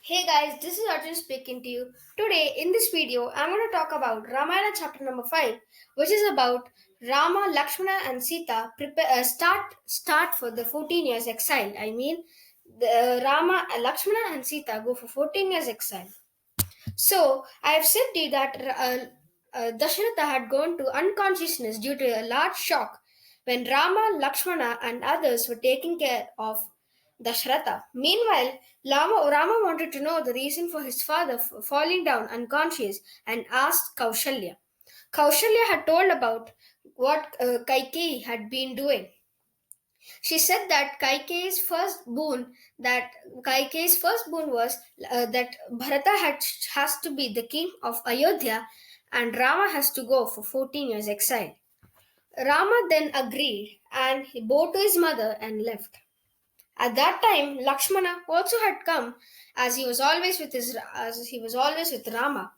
Hey guys, this is Arjun speaking to you. Today, in this video, I'm going to talk about Ramayana chapter number 5, which is about Rama, Lakshmana, and Sita start for the 14 years exile. Rama, Lakshmana, and Sita go for 14 years exile. So, I have said to you that Dasharatha had gone to unconsciousness due to a large shock when Rama, Lakshmana, and others were taking care of Dasharatha. Meanwhile, Rama wanted to know the reason for his father falling down unconscious and asked Kaushalya. Kaushalya had told about what Kaikeyi had been doing. She said that Kaikeyi's first boon was that has to be the king of Ayodhya and Rama has to go for 14 years exile. Rama then agreed and he bowed to his mother and left. At that time, Lakshmana also had come as he was always with Rama.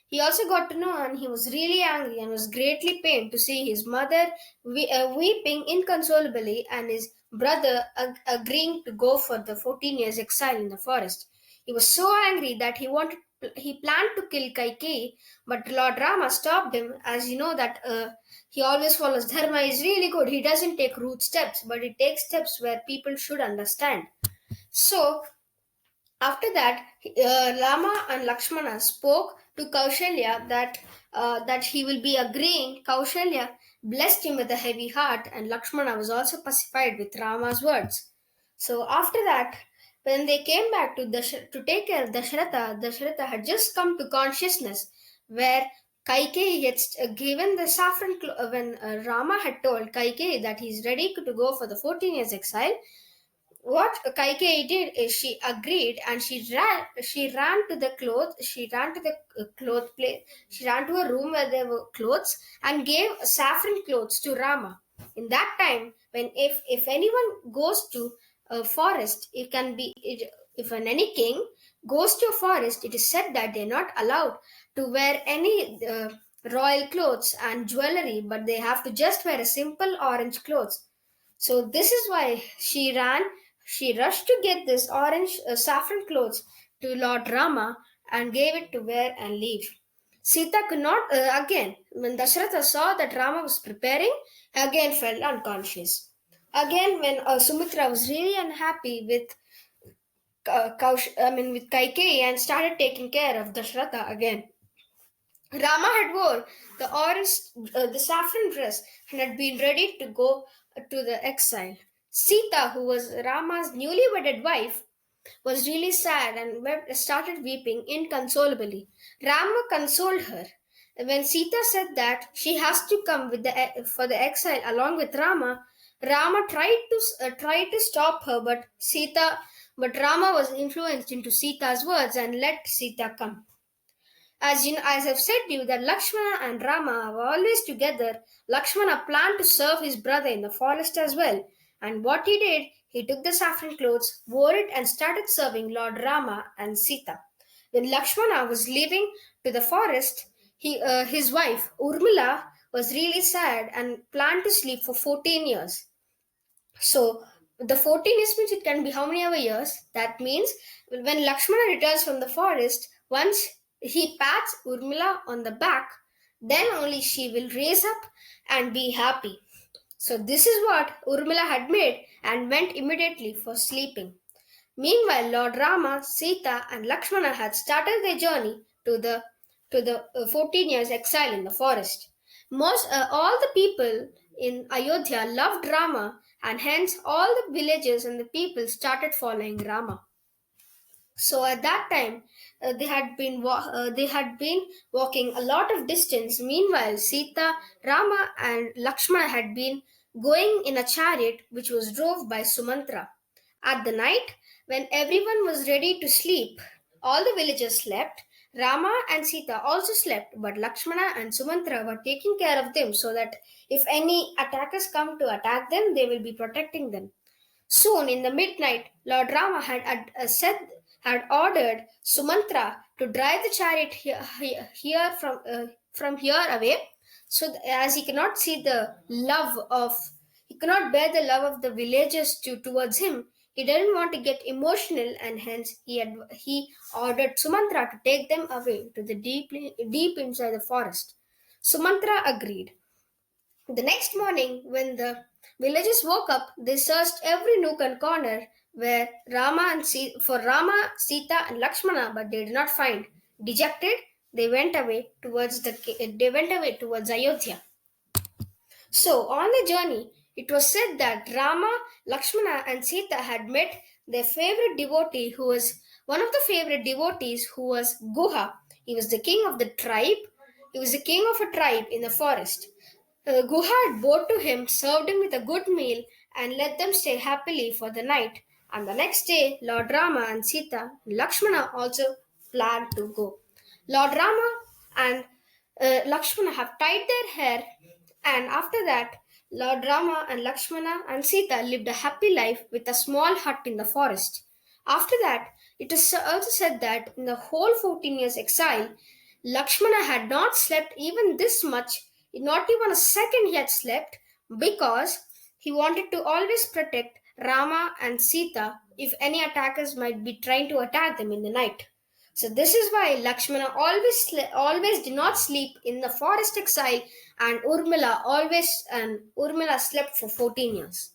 He also got to know and he was really angry and was greatly pained to see his mother weeping inconsolably and his brother agreeing to go for the 14 years exile in the forest. He was so angry that he planned to kill Kaikeyi, but Lord Rama stopped him as you know that he always follows dharma is really good. He doesn't take rude steps, but he takes steps where people should understand. So after that, Rama and Lakshmana spoke to Kaushalya that he will be agreeing. Kaushalya blessed him with a heavy heart, and Lakshmana was also pacified with Rama's words. So after that, when they came back to take care of Dasharatha, Dasharatha had just come to consciousness, where Kaikeyi had given the when Rama had told Kaikeyi that he's ready to go for the 14 years exile. What Kaikeyi did is she agreed and she ran to the cloth place, she ran to a room where there were clothes and gave saffron clothes to Rama. In that time, when if anyone goes to a forest, if any king goes to a forest, it is said that they're not allowed to wear any royal clothes and jewelry, but they have to just wear a simple orange clothes. So this is why she rushed to get this orange saffron clothes to Lord Rama and gave it to wear and leave. Sita could not, again, when Dasharatha saw that Rama was preparing, again fell unconscious. Again, when Sumitra was really unhappy with with Kaikeyi and started taking care of Dasharatha again. Rama had worn the saffron dress and had been ready to go to the exile. Sita, who was Rama's newly wedded wife, was really sad and started weeping inconsolably. Rama consoled her. When Sita said that she has to come for the exile along with Rama, Rama tried to stop her, but Rama was influenced into Sita's words and let Sita come. As I've said to you that Lakshmana and Rama were always together, Lakshmana planned to serve his brother in the forest as well. And what he did, he took the saffron clothes, wore it, and started serving Lord Rama and Sita. When Lakshmana was leaving to the forest, his wife Urmila was really sad and planned to sleep for 14 years. So the 14 years means it can be how many ever years. That means when Lakshmana returns from the forest, once he pats Urmila on the back, then only she will raise up and be happy. So this is what Urmila had made and went immediately for sleeping. Meanwhile, Lord Rama, Sita, and Lakshmana had started their journey to the 14 years exile in the forest. All the people in Ayodhya loved Rama, and hence all the villages and the people started following Rama. So at that time, they had been walking a lot of distance. Meanwhile, Sita, Rama, and Lakshmana had been going in a chariot which was drove by Sumantra. At the night, when everyone was ready to sleep, all the villagers slept. Rama and Sita also slept, but Lakshmana and Sumantra were taking care of them so that if any attackers come to attack them, they will be protecting them. Soon in the midnight, Lord Rama had ordered Sumantra to drive the chariot from here away, as he cannot bear the love of the villagers towards him. He didn't want to get emotional, and hence he ordered Sumantra to take them away to the deep inside the forest. Sumantra agreed. The next morning, when the villagers woke up, they searched every nook and corner where for Rama, Sita, and Lakshmana, but they did not find. Dejected, they went away towards Ayodhya. So, on the journey, it was said that Rama, Lakshmana, and Sita had met their favorite devotee, who was one of the favorite devotees, who was Guha. He was the king of the tribe. He was the king of a tribe in the forest. Guha had bowed to him, served him with a good meal, and let them stay happily for the night. And the next day, Lord Rama and Sita and Lakshmana also planned to go. Lord Rama and Lakshmana have tied their hair, and after that, Lord Rama and Lakshmana and Sita lived a happy life with a small hut in the forest. After that, it is also said that in the whole 14 years exile, Lakshmana had not slept even this much, not even a second he had slept, because he wanted to always protect Rama and Sita if any attackers might be trying to attack them in the night. So this is why Lakshmana always did not sleep in the forest exile, and Urmila slept for 14 years.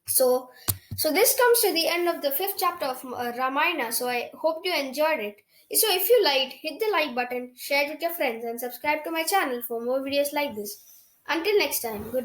So, so this comes to the end of the fifth chapter of Ramayana. So I hope you enjoyed it. So if you liked, hit the like button, share it with your friends, and subscribe to my channel for more videos like this. Until next time, goodbye.